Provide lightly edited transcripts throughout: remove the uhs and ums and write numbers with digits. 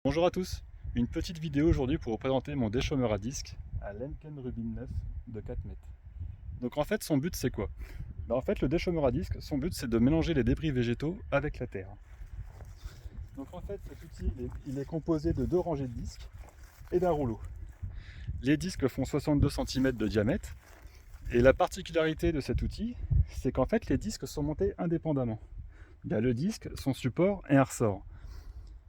Bonjour à tous, une petite vidéo aujourd'hui pour vous présenter mon déchômeur à disque à Lemken Rubin 9 de 4 mètres. Donc en fait son but c'est quoi? En fait le déchômeur à disque, son but c'est de mélanger les débris végétaux avec la terre. Donc en fait cet outil il est composé de deux rangées de disques et d'un rouleau. Les disques font 62 cm de diamètre et la particularité de cet outil c'est qu'en fait les disques sont montés indépendamment. Il y a le disque, son support et un ressort.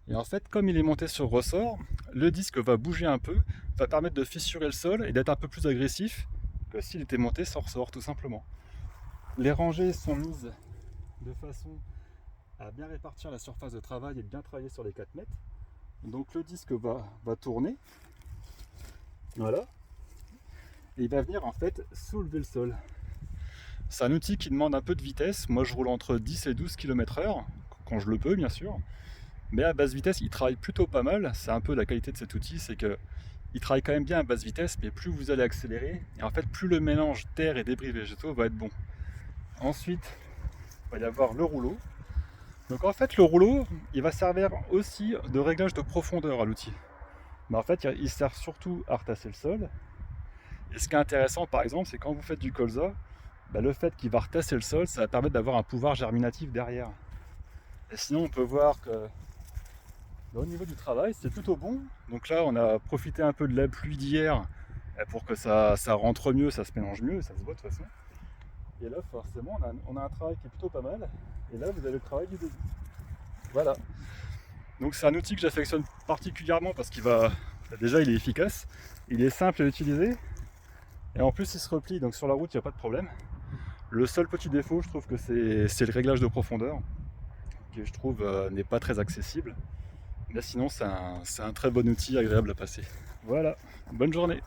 Et en fait, comme il est monté sur ressort, le disque va bouger un peu, va permettre de fissurer le sol et d'être un peu plus agressif que s'il était monté sans ressort, tout simplement. Les rangées sont mises de façon à bien répartir la surface de travail et bien travailler sur les 4 mètres. Donc le disque va tourner, voilà, et il va venir en fait soulever le sol. C'est un outil qui demande un peu de vitesse. Moi je roule entre 10 et 12 km/h, quand je le peux bien sûr. Mais à basse vitesse, il travaille plutôt pas mal. C'est un peu la qualité de cet outil, c'est que il travaille quand même bien à basse vitesse, mais plus vous allez accélérer, et en fait plus le mélange terre et débris végétaux va être bon. Ensuite, il va y avoir le rouleau. Donc en fait le rouleau, il va servir aussi de réglage de profondeur à l'outil. Mais en fait il sert surtout à retasser le sol. Et ce qui est intéressant par exemple, c'est quand vous faites du colza, le fait qu'il va retasser le sol, ça va permettre d'avoir un pouvoir germinatif derrière. Et sinon on peut voir que au niveau du travail, c'est plutôt bon. Donc là, on a profité un peu de la pluie d'hier pour que ça rentre mieux, ça se mélange mieux, ça se voit de toute façon. Et là, forcément, on a un travail qui est plutôt pas mal. Et là, vous avez le travail du début. Voilà. Donc c'est un outil que j'affectionne particulièrement parce qu'il va... Déjà, il est efficace, il est simple à utiliser. Et en plus, il se replie, donc sur la route, il n'y a pas de problème. Le seul petit défaut, je trouve que c'est le réglage de profondeur, qui je trouve n'est pas très accessible. Mais sinon, c'est un très bon outil agréable à passer. Voilà, bonne journée.